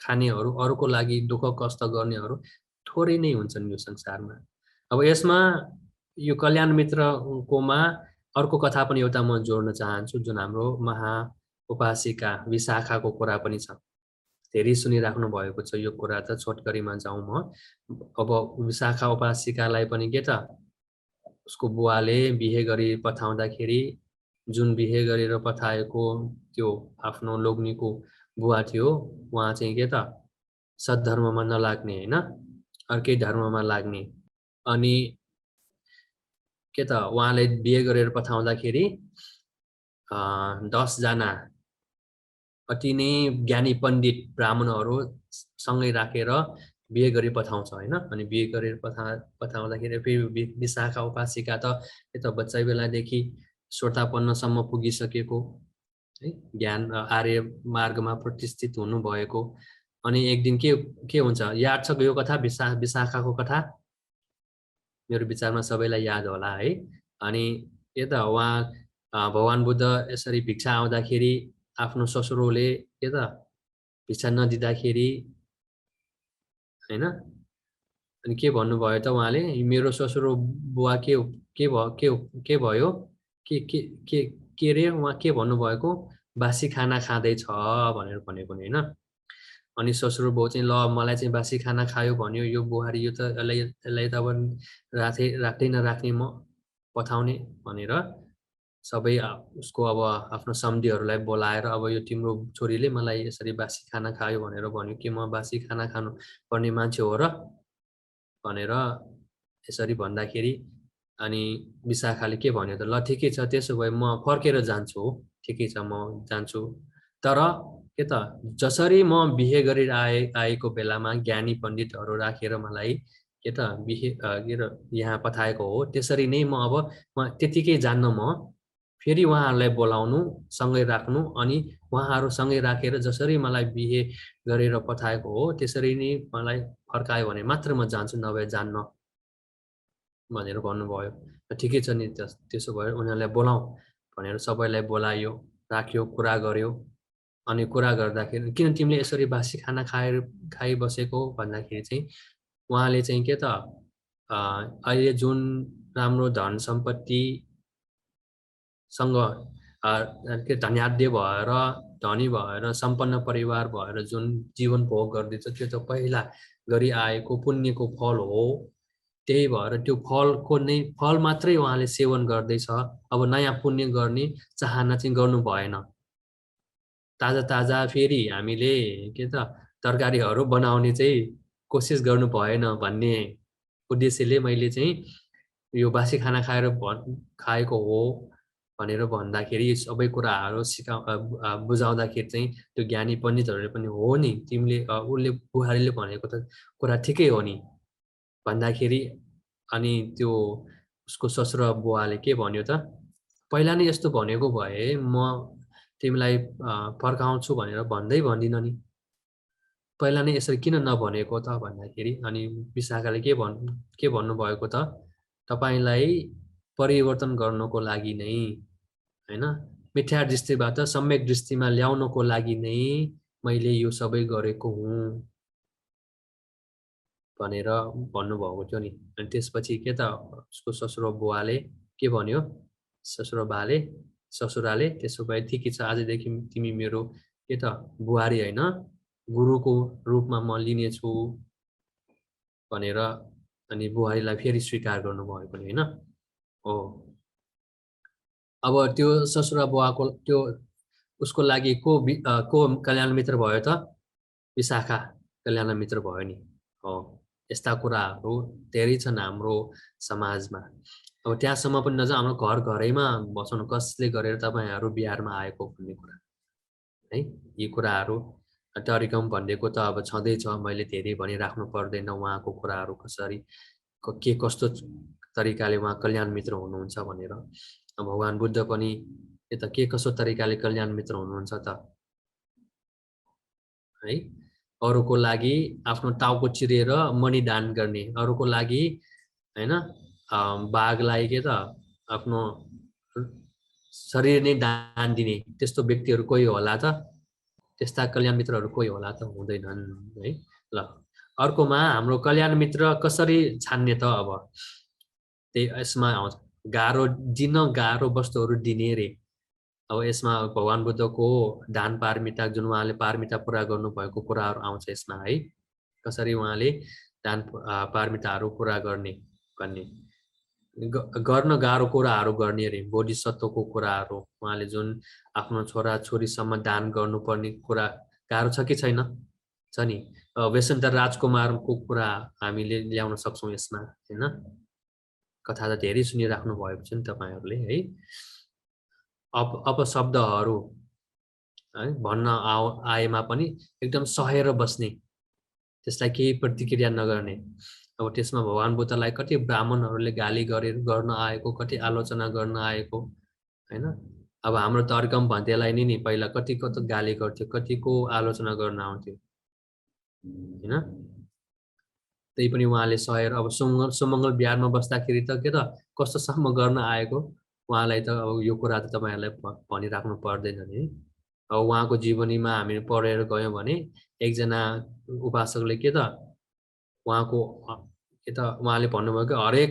खानेहरू, अरूको लागि दुःख कष्ट गर्नेहरू थोरै नै हुन्छन् यो संसारमा। अब यसमा यो कल्याण मित्रकोमा अर्को कथा पनि एउटा म जोड्न चाहन्छु, जुन हाम्रो महा उपासिका विशाखाको कुरा पनि छ। धेरै सुनिराख्नु भएको छ यो कुरा, त छोटकरीमा जाउँ म। अब विशाखा उपासिकालाई पनि के त उसको बुवाले बिहे गरी पठाउँदाखेरि जुन बिहे गरेर पठाएको त्यो आफ्नो लोग्नीको बुवा थियो, उहाँ चाहिँ के त सद्धर्ममा नलाग्ने हैन, अर्कै धर्ममा लाग्ने। अनि के त उहाँले बिहे गरेर पठाउँदाखेरि 10 जना अति नै ज्ञानी पण्डित ब्राह्मणहरू सँगै राखेर बिहे गरी पठाउँछ हैन। अनि बिहे गरेर पठाउँदाखेरि फेरि विशाखा उपासिका त यता बच्चा बेलादेखि श्रोतापन्नसम्म पुगिसकेको है, ज्ञान आर्य मार्गमा प्रतिष्ठित हुनुभएको। अनि एक दिन के हुन्छ, याद छ यो कथा विशाखाको कथा? मेरो विचारमा सबैलाई याद होला है। अनि के त उहाँ भगवान बुद्ध यसरी भिक्षा आउँदाखेरि आफ्नो ससुरोले के त भिक्षा नदिँदाखेरि हैन, अनि के भन्नुभयो त उहाँले, मेरो ससुरो बुवा के भयो के रे उहाँ के भन्नुभएको, बासी खाना खाँदैछ भनेर भनेको नि हैन। अनि ससुरो बाउ चाहिँ ल मलाई चाहिँ बासी खाना खायो भन्यो यो बुहारी, यो त यसलाई त अब राख्दै नराख्ने म पठाउने भनेर सबै उसको अब आफ्नो सम्धीहरूलाई बोलाएर अब यो तिम्रो छोरीले मलाई यसरी बासी खाना खायो भनेर भन्यो कि म बासी खाना खानु पर्ने मान्छे हो र भनेर यसरी भन्दाखेरि अनि विशाखाले के भन्यो त, ल ठिकै छ त्यसो भए म फर्केर जान्छु, ठिकै छ म जान्छु, तर के त जसरी म बिहे गरेर आएको बेलामा ज्ञानी पण्डितहरू राखेर मलाई के त बिहे यहाँ पठाएको हो, त्यसरी नै म अब त्यतिकै जान्न, म फेरि उहाँहरूलाई बोलाउनु, सँगै राख्नु अनि उहाँहरू सँगै राखेर जसरी मलाई बिहे गरेर पठाएको हो त्यसरी नै मलाई फर्कायो भने मात्र म जान्छु, नभए जान्न भनेर भन्नुभयो। ठिकै छ नि, त्यसो भए उनीहरूलाई बोलाउँ भनेर सबैलाई बोलायो, राख्यो, कुरा गर्यो। अनि कुरा गर्दाखेरि किन तिमीले यसरी बासी खाना खाइबसेको भन्दाखेरि चाहिँ उहाँले चाहिँ के त अहिले जुन राम्रो धन सम्पत्तिसँग के धन्याढ्य भएर धनी भएर सम्पन्न परिवार भएर जुन जीवन भोग गर्दैछ त्यो त पहिला गरी आएको पुण्यको फल हो। त्यही भएर त्यो फल मात्रै उहाँले सेवन गर्दैछ। अब नयाँ पुण्य गर्ने चाहना चाहिँ गर्नु भएन। ताजा ताजा फेरि हामीले के त तरकारीहरू बनाउने चाहिँ कोसिस गर्नु भएन भन्ने उद्देश्यले मैले चाहिँ यो बासी खाना खाएको हो भनेर भन्दाखेरि सबै कुराहरू बुझाउँदाखेरि चाहिँ त्यो ज्ञानी पण्डितहरूले पनि हो नि, तिमीले उसले बुहारीले भनेको त कुरा ठिकै हो नि भन्दाखेरि अनि त्यो उसको ससुरा बुवाले के भन्यो त, पहिला नै यस्तो भनेको भए म तिमीलाई फर्काउँछु भनेर भन्दिनँ नि, पहिला नै यसरी किन नभनेको त भन्दाखेरि अनि विशाखाले के भन्नुभएको त, तपाईँलाई परिवर्तन गर्नको लागि नै हैन, मिथ्या दृष्टिबाट सम्यक दृष्टिमा ल्याउनको लागि नै मैले यो सबै गरेको हुँ भनेर भन्नुभएको थियो नि। अनि त्यसपछि के त उसको ससुरा बुवाले के भन्यो, ससुराले त्यसो भए ठिकै छ, आजदेखि तिमी मेरो के त बुहारी होइन गुरुको रूपमा म लिनेछु भनेर अनि बुहारीलाई फेरि स्वीकार गर्नुभयो पनि होइन हो। अब त्यो ससुरा बुवाको त्यो उसको लागि को कल्याण मित्र भयो त, विशाखा कल्याण मित्र भयो नि हो। यस्ता कुराहरू धेरै छन् हाम्रो समाजमा। अब त्यहाँसम्म पनि नजाउँ, हाम्रो घरैमा बसाउनु, कसले गरेर तपाईँहरू बिहारमा आएको भन्ने कुरा है। यी कुराहरू टरिकम भनेको त अब छँदैछ, मैले धेरै भनिराख्नु पर्दैन उहाँको कुराहरू कसरी के कस्तो तरिकाले उहाँ कल्याण मित्र हुनुहुन्छ भनेर। भगवान् बुद्ध पनि यता के कसो तरिकाले कल्याण मित्र हुनुहुन्छ त है, अरूको लागि आफ्नो टाउको चिरेर मणि दान गर्ने, अरूको लागि हैन बाघलाई के त आफ्नो शरीर नै दान दिने त्यस्तो व्यक्तिहरू कोही होला त, त्यस्ता कल्याण मित्रहरू कोही होला त, हुँदैनन् है। ल अर्कोमा हाम्रो कल्याण मित्र कसरी छान्ने त, अब त्यही यसमा आउँछ गाह्रो वस्तुहरू दिने रे। अब यसमा भगवान् बुद्धको दान पारमिता जुन उहाँले पारमिता पुरा गर्नुभएको कुराहरू आउँछ यसमा है, कसरी उहाँले दान पारमिताहरू पुरा गर्ने भन्ने। गर्न गाह्रो कुराहरू गर्ने रे, बोधिसत्वको कुराहरू, उहाँले जुन आफ्नो छोरा छोरीसम्म दान गर्नुपर्ने कुरा गाह्रो छ कि छैन, छ नि। वैशन्त राजकुमारको कुरा हामीले ल्याउन सक्छौँ यसमा हैन। कथा त धेरै सुनिराख्नु भएको छ नि तपाईँहरूले है। अपशब्दहरू है भन्न आएमा पनि एकदम सहेर बस्ने, त्यसलाई केही प्रतिक्रिया नगर्ने। अब त्यसमा भगवान् बुद्धलाई कति ब्राह्मणहरूले गाली गर्न आएको, कति आलोचना गर्न आएको हैन। अब हाम्रो तर्कम भन्तेलाई नि पहिला कतिको त गाली गर्थ्यो, कतिको आलोचना गर्न आउँथ्यो हैन। त्यही पनि उहाँले सहेर अब सुमङ्गल बिहारमा बस्दाखेरि त के त कस्तोसम्म गर्न आएको, उहाँलाई त अब यो कुरा त तपाईँहरूलाई भनिराख्नु पर्दैन नि। अब उहाँको जीवनीमा हामी पढेर गयौँ भने एकजना उपासकले के त उहाँको के त उहाँले भन्नुभयो कि हरेक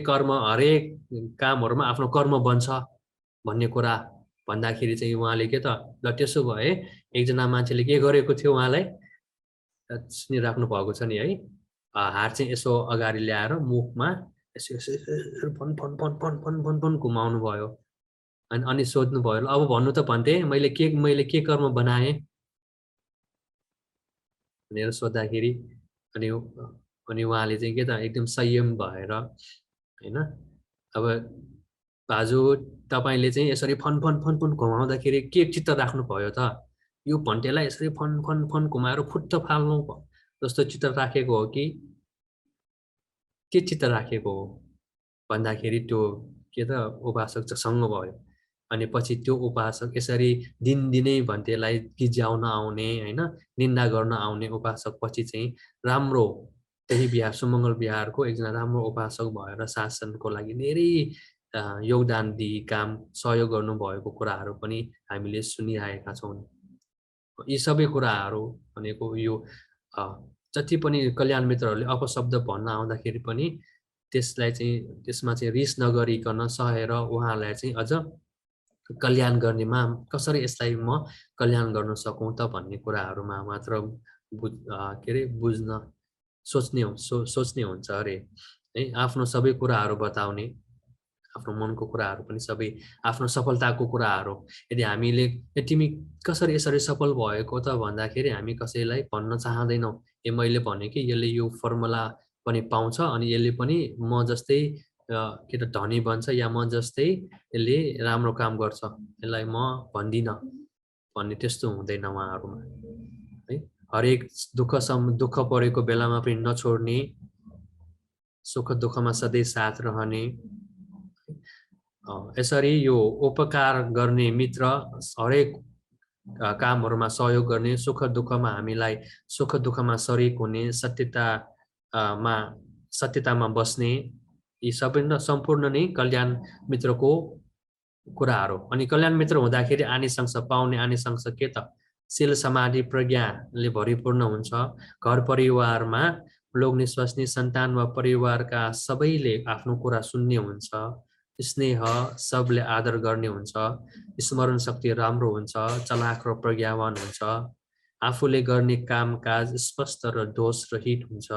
कामहरूमा आफ्नो कर्म बन्छ भन्ने कुरा भन्दाखेरि चाहिँ उहाँले के त ल त्यसो भए एकजना मान्छेले के गरेको थियो उहाँलाई सुनिराख्नु भएको छ नि है। हात चाहिँ यसो अगाडि ल्याएर मुखमा यसो फन घुमाउनु भयो अनि सोध्नु भयो, अब भन्नु त भन्थे मैले के कर्म बनाएँ भनेर सोद्धाखेरि अनि उहाँले चाहिँ के त एकदम संयम भएर हैन, अब बाजु तपाईँले चाहिँ यसरी फन घुमाउँदाखेरि के चित्त राख्नु भयो त, यो भन्टेलाई यसरी फन घुमाएर फुट्ट फाल्नु जस्तो चित्त राखेको हो कि के चित्त राखेको हो भन्दाखेरि त्यो के त उपासक सँग भयो। अनि पछि त्यो उपासक यसरी दिनदिनै भन्तेलाई गिज्याउन आउने होइन, निन्दा गर्न आउने उपासक पछि चाहिँ राम्रो त्यही बिहार सुमङ्गल बिहारको एकजना राम्रो उपासक भएर शासनको लागि धेरै योगदान दिई काम सहयोग गर्नुभएको कुराहरू पनि हामीले सुनिरहेका छौँ। यी सबै कुराहरू भनेको यो जति पनि कल्याण मित्रहरूले अपशब्द भन्न आउँदाखेरि पनि त्यसलाई चाहिँ त्यसमा चाहिँ रिस नगरिकन सहेर उहाँलाई चाहिँ अझ कल्याण गर्नेमा कसरी यसलाई म कल्याण गर्न सकौँ त भन्ने कुराहरूमा मात्र के अरे बुझ्न सोच्ने हुन्छ अरे है। आफ्नो सबै कुराहरू बताउने, आफ्नो मनको कुराहरू पनि सबै, आफ्नो सफलताको कुराहरू यदि हामीले तिमी कसरी यसरी सफल भएको त भन्दाखेरि हामी कसैलाई भन्न चाहँदैनौँ ए मैले भने कि यसले यो फर्मुला पनि पाउँछ अनि यसले पनि म जस्तै के त धनी बन्छ या म जस्तै यसले राम्रो काम गर्छ यसलाई म भन्दिनँ भन्ने त्यस्तो हुँदैन उहाँहरूमा है। हरेक दुःख परेको बेलामा पनि नछोड्ने, सुख दुःखमा सधैँ साथ रहने, यसरी यो उपकार गर्ने मित्र, हरेक कामहरूमा सहयोग गर्ने, सुख दुःखमा हामीलाई सुख दुःखमा सरिक हुने, सत्यतामा बस्ने, यी सबै सम्पूर्ण नै कल्याण मित्रको कुराहरू। अनि कल्याण मित्र हुँदाखेरि आनिसंस पाउने आनिसंस के त शील समाधि प्रज्ञाले भरिपूर्ण हुन्छ। घर परिवारमा लोग निश्वासनी सन्तान वा परिवारका सबैले आफ्नो कुरा सुन्ने हुन्छ, स्नेह सबले आदर गर्ने हुन्छ, स्मरण शक्ति राम्रो हुन्छ, चलाख र प्रज्ञावान हुन्छ, आफूले गर्ने कामकाज स्पष्ट र दोष रहित हुन्छ,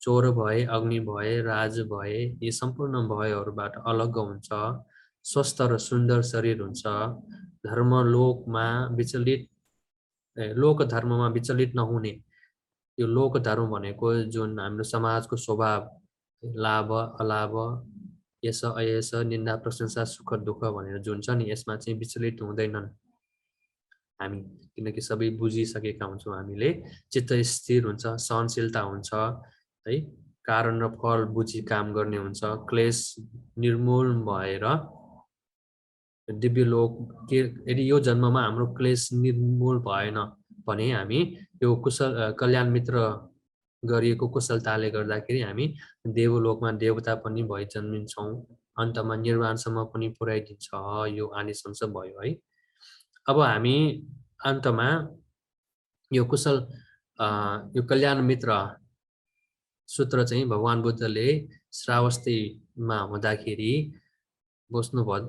चोर भए, अग्नि भए, राज भए यी सम्पूर्ण भयहरूबाट अलग हुन्छ, स्वस्थ र सुन्दर शरीर हुन्छ, लोक धर्ममा विचलित नहुने। यो लोक धर्म भनेको जुन हाम्रो समाजको स्वभाव, लाभ अलाभ, यस अयस, निन्दा प्रशंसा सुख दुःख भनेर जुन छ नि यसमा चाहिँ विचलित हुँदैनन् हामी, किनकि सबै बुझिसकेका हुन्छौँ हामीले। चित्त स्थिर हुन्छ, सहनशीलता हुन्छ है, कारण र फल बुझी काम गर्ने हुन्छ, क्लेश निर्मूल भएर दिव्य लोक के यदि यो जन्ममा हाम्रो क्लेश निर्मूल भएन भने हामी यो कल्याण मित्र गरिएको कुशलताले गर्दाखेरि हामी देवलोकमा देवता पनि भइ जन्मिन्छौँ, अन्तमा निर्वाणसम्म पनि पुर्याइदिन्छ यो आनिसंस भयो है। अब हामी अन्तमा यो यो कल्याण मित्र सूत्र चाहिँ भगवान बुद्धले श्रावस्तीमा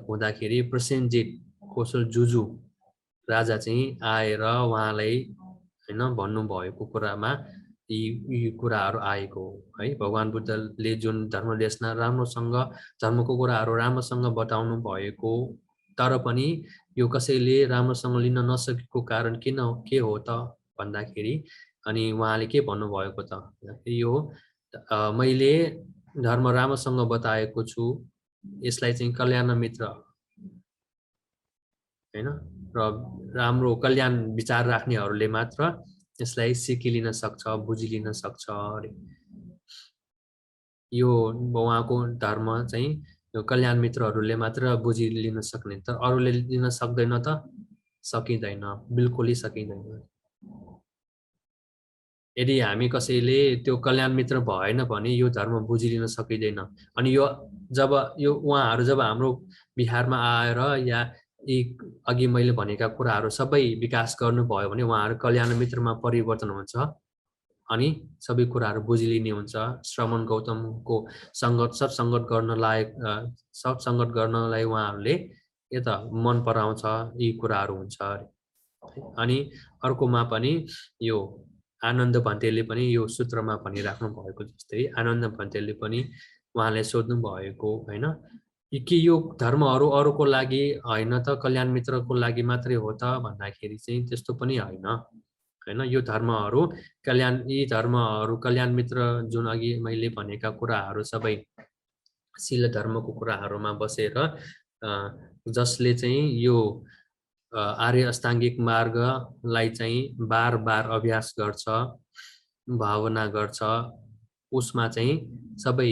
हुँदाखेरि प्रसेनजित कौशल जुजु राजा चाहिँ आएर उहाँलाई हैन भन्नुभएको कुरामा यी कुराहरू आएको है। भगवान बुद्धले जुन धर्म देशना राम्रोसँग धर्मको कुराहरू राम्रोसँग बताउनु भएको, तर पनि यो कसैले राम्रोसँग लिन नसकेको कारण के हो त भन्दाखेरि अनि उहाँले के भन्नुभएको त यो मैले धर्म राम्रोसँग बताएको छु, यसलाई चाहिँ कल्याण मित्र हैन र राम्रो कल्याण विचार राख्नेहरूले मात्र यसलाई सिकिलिन सक्छ, बुझिलिन सक्छ अरे। यो उहाँको धर्म चाहिँ यो कल्याण मित्रहरूले मात्र बुझिलिन सक्ने, तर अरूले लिन सक्दैन त सकिँदैन, बिल्कुलै सकिँदैन। यदि हामी कसैले त्यो कल्याण मित्र भएन भने यो धर्म बुझिलिन सकिँदैन। अनि यो उहाँहरू जब हाम्रो बिहारमा आएर या यी अघि मैले भनेका कुराहरू सबै विकास गर्नुभयो भने उहाँहरू कल्याण मित्रमा परिवर्तन हुन्छ अनि सबै कुराहरू बुझिलिने हुन्छ। श्रमण गौतमको सत्सङ्गत गर्नलाई उहाँहरूले के त मन पराउँछ, यी कुराहरू हुन्छ। अनि अर्कोमा पनि यो आनन्द भन्तेले पनि यो सूत्रमा भनिराख्नु भएको जस्तै आनन्द भन्तेले पनि उहाँले सोध्नु भएको होइन कि यो धर्महरू अरूको लागि होइन त कल्याण मित्रको लागि मात्रै हो त भन्दाखेरि चाहिँ त्यस्तो पनि होइन। यो धर्महरू यी धर्महरू कल्याण मित्र जुन अघि मैले भनेका कुराहरू सबै शील धर्मको कुराहरूमा बसेर जसले चाहिँ यो आर्य अष्टाङ्गिक मार्गलाई चाहिँ बार बार अभ्यास गर्छ, भावना गर्छ, उसमा चाहिँ सबै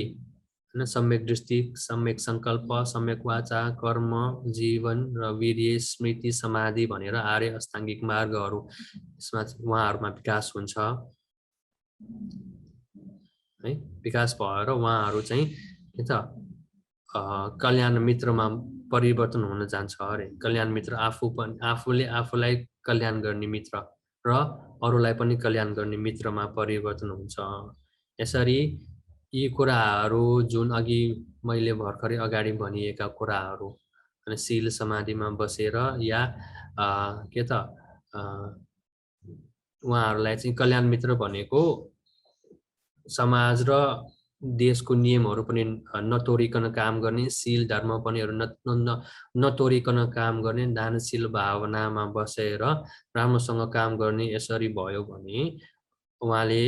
हैन सम्यक दृष्टि, सम्यक सङ्कल्प, सम्यक वाचा, कर्म, जीवन र वीर्य, स्मृति, समाधि भनेर आर्य अष्टाङ्गिक मार्गहरू यसमा उहाँहरूमा विकास हुन्छ है। विकास भएर उहाँहरू चाहिँ के त कल्याण मित्रमा परिवर्तन हुन जान्छ अरे। कल्याण मित्र आफूले आफूलाई कल्याण गर्ने मित्र र अरूलाई पनि कल्याण गर्ने मित्रमा परिवर्तन हुन्छ। यसरी यी कुराहरू जुन अघि मैले भर्खरै अगाडि भनिएका कुराहरू अनि शील समाधिमा बसेर या के त उहाँहरूलाई चाहिँ कल्याण मित्र भनेको समाज र देशको नियमहरू पनि नतोडिकन काम गर्ने, शील धर्म पनि नतोडिकन काम गर्ने, दानशील भावनामा बसेर राम्रोसँग काम गर्ने। यसरी भयो भने उहाँले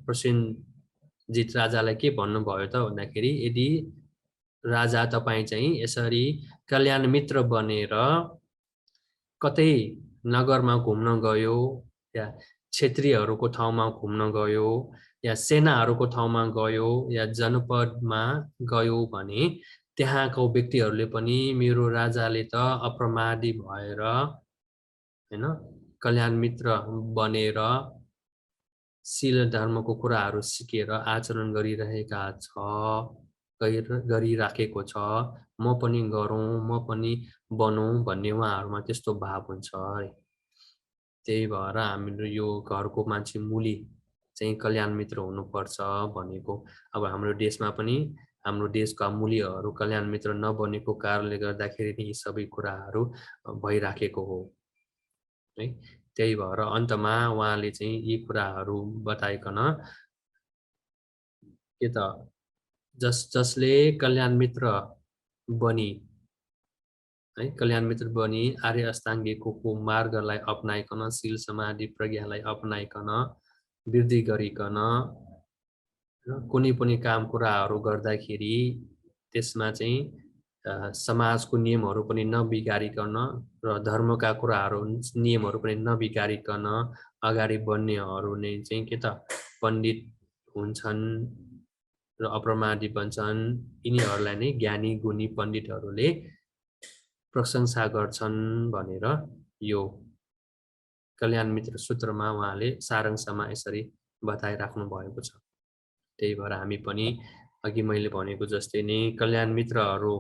प्रसेनजित राजालाई के भन्नुभयो त भन्दाखेरि, यदि राजा तपाईँ चाहिँ यसरी कल्याण मित्र बनेर कतै नगरमा घुम्न गयो या क्षेत्रीहरूको ठाउँमा घुम्न गयो या सेनाहरूको ठाउँमा गयो या जनपदमा गयो भने त्यहाँको व्यक्तिहरूले पनि मेरो राजाले त अप्रमादी भएर हैन कल्याण मित्र बनेर शील धर्मको कुराहरू सिकेर आचरण गरिराखेको छ, म पनि गरौँ, म पनि बनौँ भन्ने उहाँहरूमा त्यस्तो भाव हुन्छ है। त्यही भएर हाम्रो यो घरको मान्छे मुली चाहिँ कल्याण मित्र हुनुपर्छ भनेको। अब हाम्रो देशमा पनि हाम्रो देशका मूल्यहरू कल्याण मित्र नबनेको कारणले गर्दाखेरि यी सबै कुराहरू भइराखेको हो है। त्यही भएर अन्तमा उहाँले चाहिँ यी कुराहरू बताइकन के त जसले कल्याण मित्र बनी है, कल्याण मित्र बनी आर्य अष्टाङ्गिकको मार्गलाई अपनाइकन शील समाधि प्रज्ञालाई अपनाइकन वृद्धि गरिकन कुनै पनि काम कुराहरू गर्दाखेरि त्यसमा चाहिँ समाजको नियमहरू पनि नबिगारिकन र धर्मका कुराहरू नियमहरू पनि नबिगारिकन अगाडि बढ्नेहरू नै चाहिँ के त पण्डित हुन्छन् र अप्रमादी बन्छन्। यिनीहरूलाई नै ज्ञानी गुणी पण्डितहरूले प्रशंसा गर्छन् भनेर यो कल्याण मित्र सूत्रमा उहाँले सारांशमा यसरी बताइराख्नु भएको छ। त्यही भएर हामी पनि अघि मैले भनेको जस्तै नै कल्याण मित्रहरू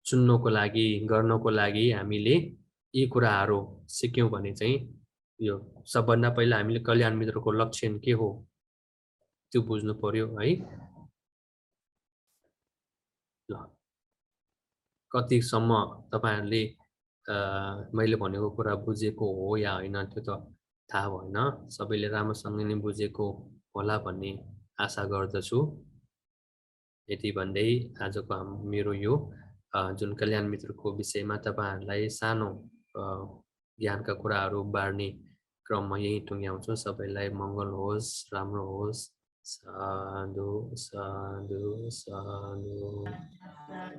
चुन्नको लागि गर्नको लागि हामीले यी कुराहरू सिक्यौँ भने चाहिँ यो सबभन्दा पहिला हामीले कल्याण मित्रको लक्षण के हो त्यो बुझ्नु पर्यो है। ल कतिसम्म तपाईहरुले मैले भनेको कुरा बुझेको हो या होइन त्यो त थाहा भएन। सबैले राम्रोसँग नै बुझेको होला भन्ने आशा गर्दछु। यति भन्दै आजको मेरो यो जुन कल्याण मित्रको विषयमा तपाईहरुलाई सानो ज्ञानका कुराहरू बाँड्ने क्रममा यही टुङ्ग्याउँछु। सबैलाई मङ्गल होस्, राम्रो होस्। साधु साधु साधु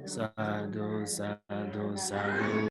साधु साधु साधु।